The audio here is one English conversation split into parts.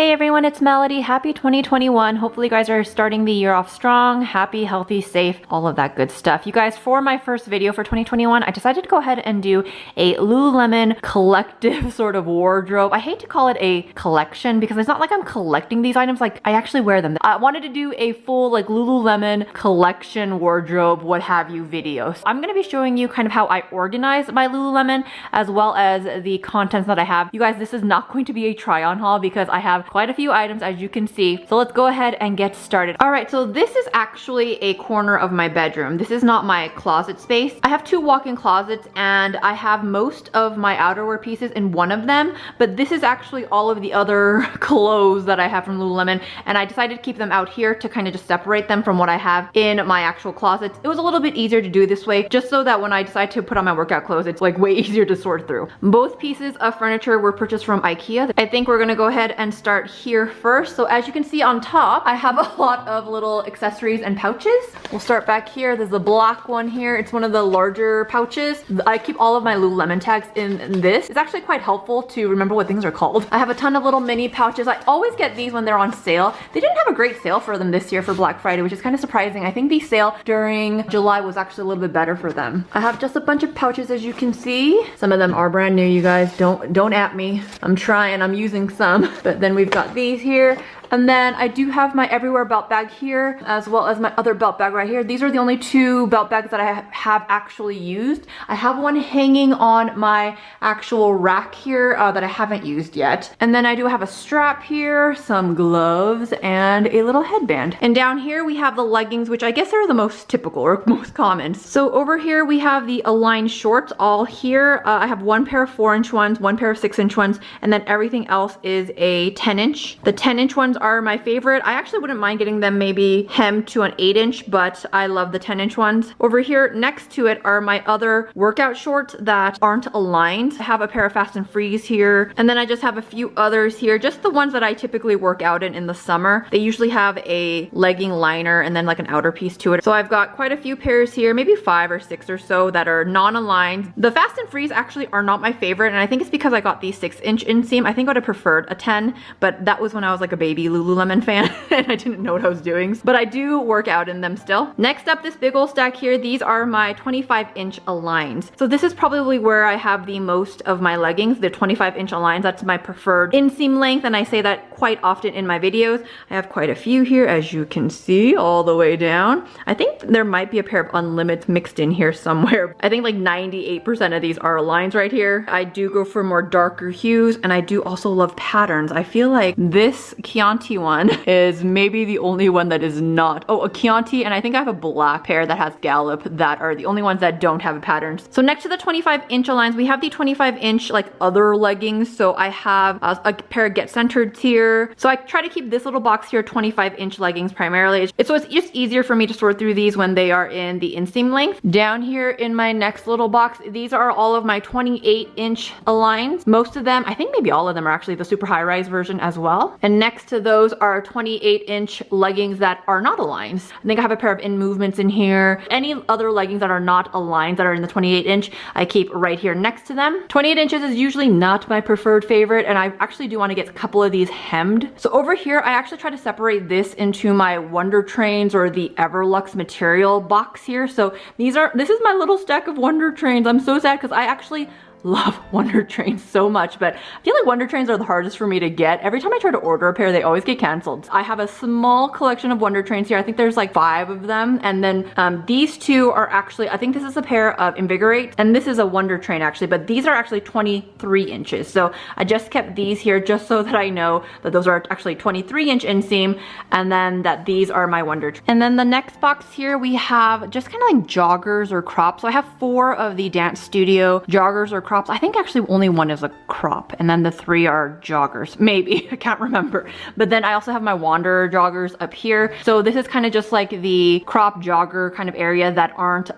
Hey everyone, it's Melody. Happy 2021. Hopefully you guys are starting the year off strong, happy, healthy, safe, all of that good stuff. You guys, for my first video for 2021, I decided to go ahead and do a Lululemon collective sort of wardrobe. I hate to call it a collection because it's not like I'm collecting these items, like I actually wear them. I wanted to do a full like Lululemon collection wardrobe, what have you video. So I'm gonna be showing you kind of how I organize my Lululemon as well as the contents that I have. You guys, this is not going to be a try on haul because I have quite a few items as you can see. So let's go ahead and get started. All right, so this is actually a corner of my bedroom. This is not my closet space. I have two walk-in closets and I have most of my outerwear pieces in one of them, but this is actually all of the other clothes that I have from Lululemon, and I decided to keep them out here to kind of just separate them from what I have in my actual closets. It was a little bit easier to do this way, just so that when I decide to put on my workout clothes, it's like way easier to sort through. Both pieces of furniture were purchased from IKEA. I think we're gonna go ahead and start here first. So as you can see on top, I have a lot of little accessories and pouches. We'll start back here. There's a black one here. It's one of the larger pouches. I keep all of my Lululemon tags in this. It's actually quite helpful to remember what things are called. I have a ton of little mini pouches. I always get these when they're on sale. They didn't have a great sale for them this year for Black Friday, which is kind of surprising. I think the sale during July was actually a little bit better for them. I have just a bunch of pouches as you can see. Some of them are brand new, you guys. Don't at me. I'm trying, I'm using some. But then we've got these here. And then I do have my Everywhere belt bag here, as well as my other belt bag right here. These are the only two belt bags that I have actually used. I have one hanging on my actual rack here that I haven't used yet. And then I do have a strap here, some gloves, and a little headband. And down here we have the leggings, which I guess are the most typical or most common. So over here we have the Align shorts all here. I have one pair of 4-inch ones, one pair of 6-inch ones, and then everything else is a 10-inch. The 10-inch ones are my favorite. I actually wouldn't mind getting them maybe hemmed to an 8-inch, but I love the 10-inch ones. Over here next to it are my other workout shorts that aren't aligned. I have a pair of Fast and Frees here, and then I just have a few others here, just the ones that I typically work out in the summer. They usually have a legging liner and then like an outer piece to it. So I've got quite a few pairs here, maybe 5 or 6 or so that are non-aligned. The Fast and Frees actually are not my favorite, and I think it's because I got the 6-inch inseam. I think I would have preferred a 10, but that was when I was like a baby Lululemon fan and I didn't know what I was doing, but I do work out in them still. Next up, this big old stack here, these are my 25-inch Aligns. So this is probably where I have the most of my leggings, the 25-inch Aligns. That's my preferred inseam length, and I say that quite often in my videos. I have quite a few here, as you can see, all the way down. I think there might be a pair of Unlimits mixed in here somewhere. I think like 98% of these are Aligns right here. I do go for more darker hues, and I do also love patterns. I feel like this Chianti one is maybe the only one that is not. Oh, a Chianti, and I think I have a black pair that has Gallop that are the only ones that don't have patterns. So next to the 25-inch Aligns, we have the 25-inch like other leggings. So I have a pair of Get Centered here. So I try to keep this little box here 25-inch leggings primarily. So it's just easier for me to sort through these when they are in the inseam length. Down here in my next little box, these are all of my 28-inch Aligns. Most of them, I think maybe all of them, are actually the super high-rise version as well. And next to those are 28-inch leggings that are not Aligns. I think I have a pair of In Movements in here. Any other leggings that are not Aligns that are in the 28-inch, I keep right here next to them. 28 inches is usually not my preferred favorite, and I actually do want to get a couple of these hemmed. So over here, I actually try to separate this into my Wonder Trains or the Everlux material box here. So this is my little stack of Wonder Trains. I'm so sad because I actually love Wonder Trains so much, but I feel like Wonder Trains are the hardest for me to get. Every time I try to order a pair, they always get canceled. I have a small collection of Wonder Trains here. I think there's like 5 of them, and then these two are actually, I think this is a pair of Invigorate, and this is a Wonder Train actually, but these are actually 23 inches. So I just kept these here just so that I know that those are actually 23-inch inseam, and then that these are my Wonder Trains. And then the next box here, we have just kind of like joggers or crops. So I have 4 of the Dance Studio joggers or crops. I think actually only one is a crop, and then the 3 are joggers. Maybe, I can't remember. But then I also have my Wanderer joggers up here. So this is kind of just like the crop jogger kind of area that aren't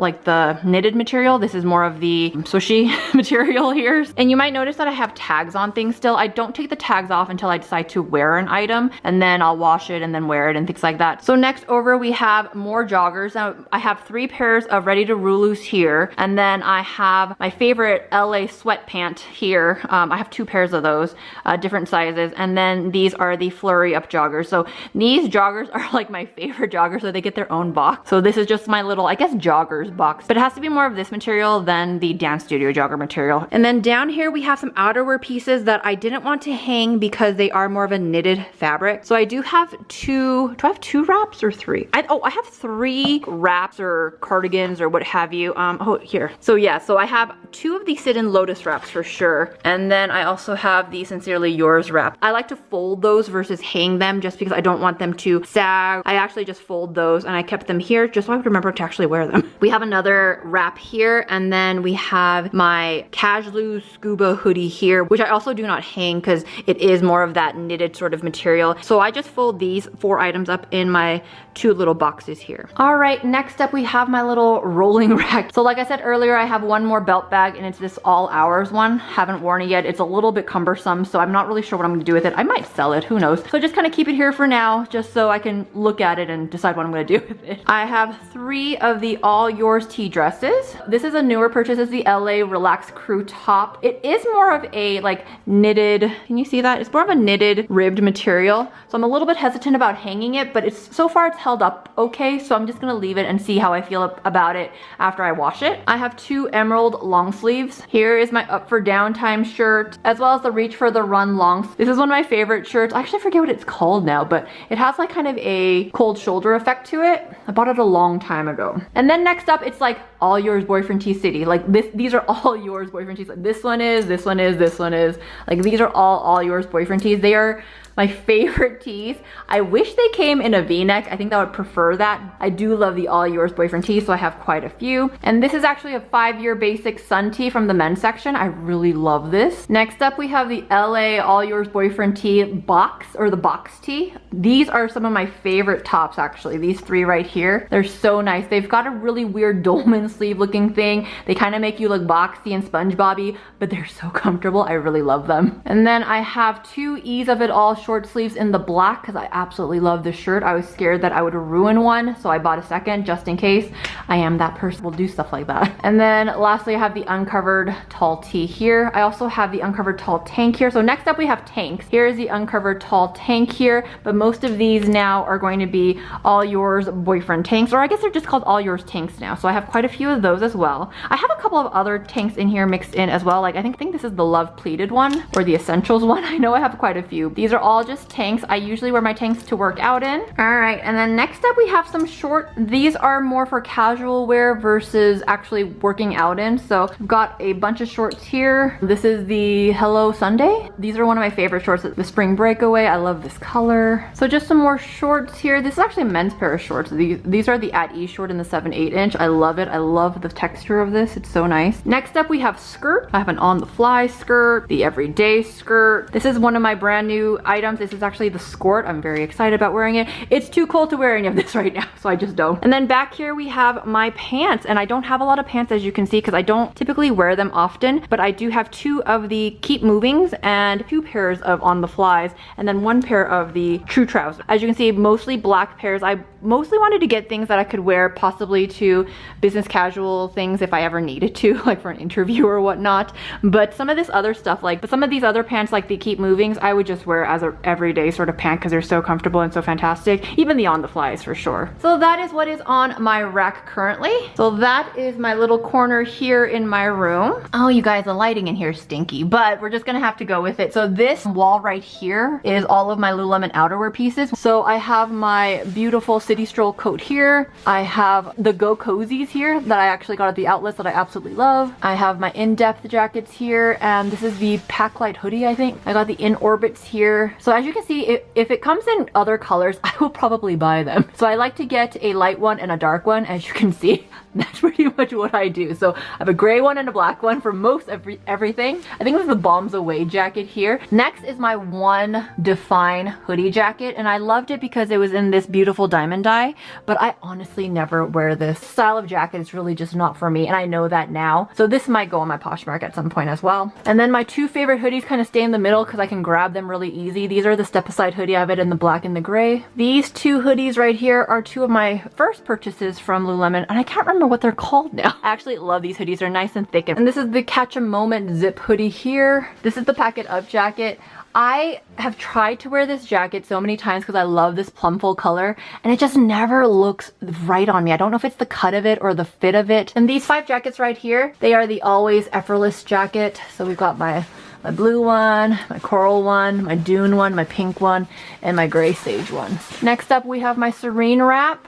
like the knitted material. This is more of the swishy material here. And you might notice that I have tags on things still. I don't take the tags off until I decide to wear an item, and then I'll wash it and then wear it and things like that. So next over we have more joggers. Now I have 3 pairs of Ready to Rulus here, and then I have my favorite favorite LA sweat pant here. I have 2 pairs of those, different sizes. And then these are the flurry up joggers. So these joggers are like my favorite joggers, so they get their own box. So this is just my little, I guess, joggers box, but it has to be more of this material than the Dance Studio jogger material. And then down here we have some outerwear pieces that I didn't want to hang because they are more of a knitted fabric. So I do have 2, do I have 2 wraps or 3? I have 3 wraps or cardigans or what have you. Oh, here. So yeah, so I have 2 of the sit-in lotus wraps for sure. And then I also have the Sincerely Yours wrap. I like to fold those versus hang them just because I don't want them to sag. I actually just fold those and I kept them here just so I would remember to actually wear them. We have another wrap here, and then we have my Cashlu scuba hoodie here, which I also do not hang because it is more of that knitted sort of material. So I just fold these 4 items up in my 2 little boxes here. All right, next up we have my little rolling rack. So like I said earlier, I have one more belt bag and it's this all hours one. Haven't worn it yet. It's a little bit cumbersome, so I'm not really sure what I'm gonna do with it. I might sell it, who knows. So just kind of keep it here for now, just so I can look at it and decide what I'm gonna do with it. I have 3 of the All Yours tee dresses. This is a newer purchase. It's the LA Relaxed Crew top. It is more of a like knitted, can you see that? It's more of a knitted ribbed material. So I'm a little bit hesitant about hanging it, but so far it's held up okay. So I'm just gonna leave it and see how I feel about it after I wash it. I have 2 emerald long sleeves. Here is my Up for Downtime shirt, as well as the Reach for the Run long. This is one of my favorite shirts. I actually forget what it's called now, but it has like kind of a cold shoulder effect to it. I bought it a long time ago. And then next up, it's like All Yours Boyfriend Tee City. Like these are all yours boyfriend tees. Like this one is, this one is, this one is. Like these are all yours boyfriend tees. They are my favorite tees. I wish they came in a V-neck. I think I would prefer that. I do love the All Yours boyfriend tees, so I have quite a few. And this is actually a 5-year basic sun tee from the men's section. I really love this. Next up, we have the LA All Yours boyfriend tee box, or the box tee. These are some of my favorite tops, actually. These 3 right here. They're so nice. They've got a really weird dolman sleeve looking thing. They kind of make you look boxy and SpongeBob-y, but they're so comfortable. I really love them. And then I have 2 Ease of It All short sleeves in the black because I absolutely love this shirt. I was scared that I would ruin one, so I bought a second just in case. I am that person, will do stuff like that. And then lastly, I have the uncovered tall tee here. I also have the uncovered tall tank here. So next up we have tanks. Here's the uncovered tall tank here, but most of these now are going to be All Yours boyfriend tanks, or I guess they're just called All Yours tanks now. So I have quite a few of those as well. I have a couple of other tanks in here mixed in as well. Like I think this is the Love Pleated one or the Essentials one. I know I have quite a few. These are all just tanks. I usually wear my tanks to work out in. All right, and then next up we have some short. These are more for casual wear versus actually working out in. So I've got a bunch of shorts here. This is the Hello Sunday. These are one of my favorite shorts, the Spring Breakaway. I love this color. So just some more shorts here. This is actually a men's pair of shorts. These are the At Ease short in the 7/8 inch. I love it. I love the texture of this. It's so nice. Next up we have skirt. I have an On the Fly skirt, the Everyday skirt. This is one of my brand new items. This is actually the skirt. I'm very excited about wearing it. It's too cold to wear any of this right now, so I just don't. And then back here we have my pants, and I don't have a lot of pants as you can see because I don't typically wear them often, but I do have 2 of the Keep Movings and 2 pairs of On the Flies, and then 1 pair of the True Trousers. As you can see, mostly black pairs. I mostly wanted to get things that I could wear possibly to business casual things if I ever needed to, like for an interview or whatnot. But some of this other stuff, some of these other pants like the Keep Movings, I would just wear as an everyday sort of pant because they're so comfortable and so fantastic. Even the On the Flies for sure. So that is what is on my rack currently. So that is my little corner here in my room. Oh, you guys, the lighting in here is stinky, but we're just gonna have to go with it. So this wall right here is all of my Lululemon outerwear pieces. So I have my beautiful City Stroll coat here. I have the Go Cozies here that I actually got at the outlets that I absolutely love. I have my In-Depth jackets here, and this is the Packlight hoodie, I think. I got the In Orbits here. So as you can see, if it comes in other colors, I will probably buy them. So I like to get a light one and a dark one, as you can see. That's pretty much what I do. So I have a gray one and a black one for most everything. I think this is the Bombs Away jacket here. Next is my One Define hoodie jacket, and I loved it because it was in this beautiful diamond dye, but I honestly never wear this style of jacket. It's really just not for me, and I know that now. So this might go on my Poshmark at some point as well. And then my 2 favorite hoodies kind of stay in the middle because I can grab them really easy. These are the step aside hoodie. I have it in the black and the gray. These two hoodies right here are two of my first purchases from Lululemon, and I can't remember what they're called now. I actually love these hoodies. They're nice and thick. And this is the Catch a Moment zip hoodie here. This is the Pack It Up jacket. I have tried to wear this jacket so many times because I love this plumfold color, and it just never looks right on me. I don't know if it's the cut of it or the fit of it. And these 5 jackets right here, they are the Always Effortless jacket. So we've got my blue one, my coral one, my dune one, my pink one, and my gray sage one. Next up we have my Serene wrap.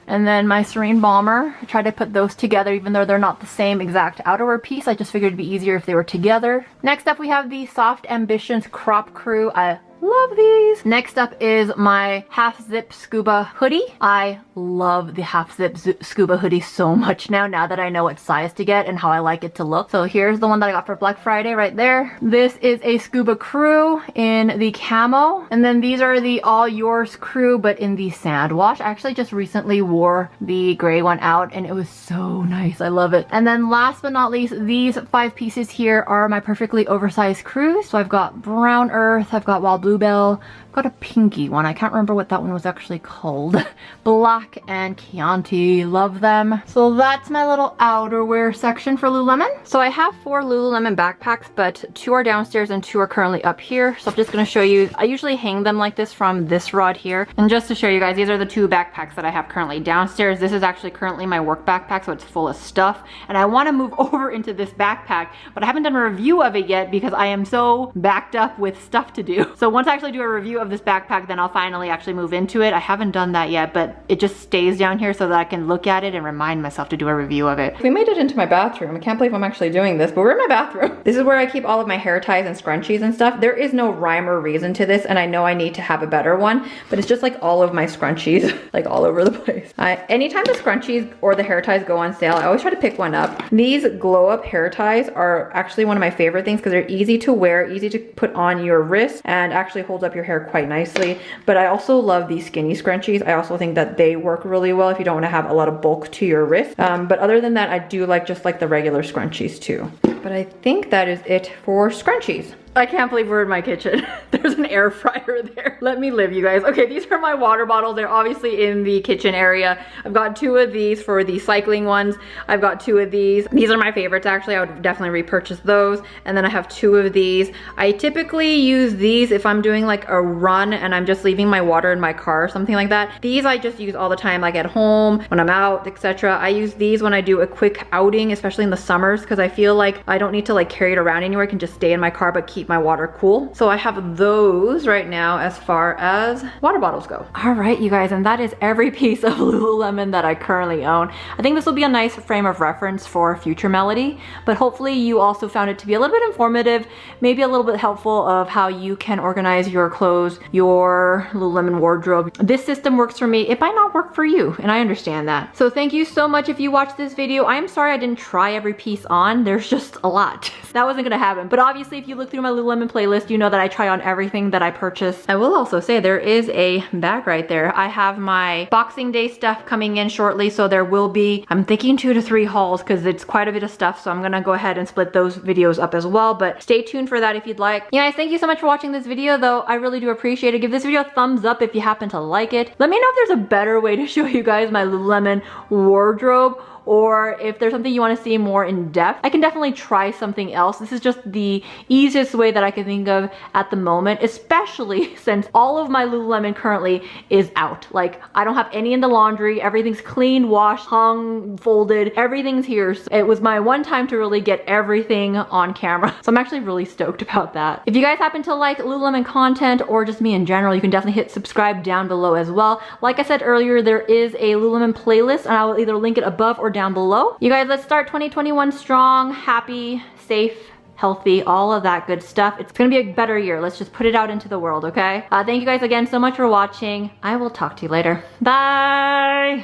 And then my Serene Bomber. I tried to put those together even though they're not the same exact outerwear piece. I just figured it'd be easier if they were together. Next up we have the Soft Ambitions Crop Crew. I love these. Next up is my half zip scuba hoodie. I love the half zip scuba hoodie so much now that I know what size to get and how I like it to look. So here's the one that I got for Black Friday right there. This is a Scuba Crew in the camo. And then these are the All Yours Crew, but in the sand wash. I actually just recently wore the gray one out and it was so nice. I love it. And then last but not least, these 5 pieces here are my perfectly oversized crews. So I've got Brown Earth, I've got Wild Bluebell, I've got a pinky one. I can't remember what that one was actually called. Black and Chianti, love them. So that's my little outerwear section for Lululemon. So I have 4 Lululemon backpacks, but 2 are downstairs and 2 are currently up here. So I'm just gonna show you, I usually hang them like this from this rod here. And just to show you guys, these are the 2 backpacks that I have currently downstairs. This is actually currently my work backpack, so it's full of stuff. And I wanna move over into this backpack, but I haven't done a review of it yet because I am so backed up with stuff to do. So once I actually do a review of this backpack, then I'll finally actually move into it. I haven't done that yet, but it just stays down here so that I can look at it and remind myself to do a review of it. We made it into my bathroom. I can't believe I'm actually doing this, but we're in my bathroom. This is where I keep all of my hair ties and scrunchies and stuff. There is no rhyme or reason to this, and I know I need to have a better one, but it's just like all of my scrunchies, like all over the place. Anytime the scrunchies or the hair ties go on sale, I always try to pick one up. These glow up hair ties are actually one of my favorite things because they're easy to wear, easy to put on your wrist, and actually holds up your hair quite nicely. But I also love these skinny scrunchies. I also think that they work really well if you don't want to have a lot of bulk to your wrist. But other than that, I do like just like the regular scrunchies too. But I think that is it for scrunchies. I can't believe we're in my kitchen. There's an air fryer there. Let me live, you guys. Okay, these are my water bottles. They're obviously in the kitchen area. I've got 2 of these for the cycling ones. I've got 2 of these. These are my favorites, actually. I would definitely repurchase those. And then I have 2 of these. I typically use these if I'm doing like a run and I'm just leaving my water in my car or something like that. These I just use all the time, like at home, when I'm out, etc. I use these when I do a quick outing, especially in the summers, because I feel like I don't need to like carry it around anywhere. I can just stay in my car but keep my water cool. So I have those right now as far as water bottles go. All right, you guys, and that is every piece of Lululemon that I currently own. I think this will be a nice frame of reference for future Melody, but hopefully you also found it to be a little bit informative, maybe a little bit helpful of how you can organize your clothes, your Lululemon wardrobe. This system works for me. It might not work for you, and I understand that. So thank you so much if you watched this video. I am sorry I didn't try every piece on. There's just a lot. That wasn't gonna happen, but obviously if you look through my Lululemon playlist, you know that I try on everything that I purchase. I will also say there is a bag right there. I have my Boxing Day stuff coming in shortly, so there will be, I'm thinking 2 to 3 hauls because it's quite a bit of stuff, so I'm gonna go ahead and split those videos up as well, but stay tuned for that if you'd like. You guys, thank you so much for watching this video though. I really do appreciate it. Give this video a thumbs up if you happen to like it. Let me know if there's a better way to show you guys my Lululemon wardrobe, or if there's something you want to see more in depth. I can definitely try something else. This is just the easiest way that I can think of at the moment, especially since all of my Lululemon currently is out. Like, I don't have any in the laundry. Everything's cleaned, washed, hung, folded. Everything's here. So it was my one time to really get everything on camera. So I'm actually really stoked about that. If you guys happen to like Lululemon content or just me in general, you can definitely hit subscribe down below as well. Like I said earlier, there is a Lululemon playlist and I will either link it above or down below. You guys, let's start 2021 strong, happy, safe, healthy, all of that good stuff. It's gonna be a better year. Let's just put it out into the world, okay? Thank you guys again so much for watching. I will talk to you later. Bye!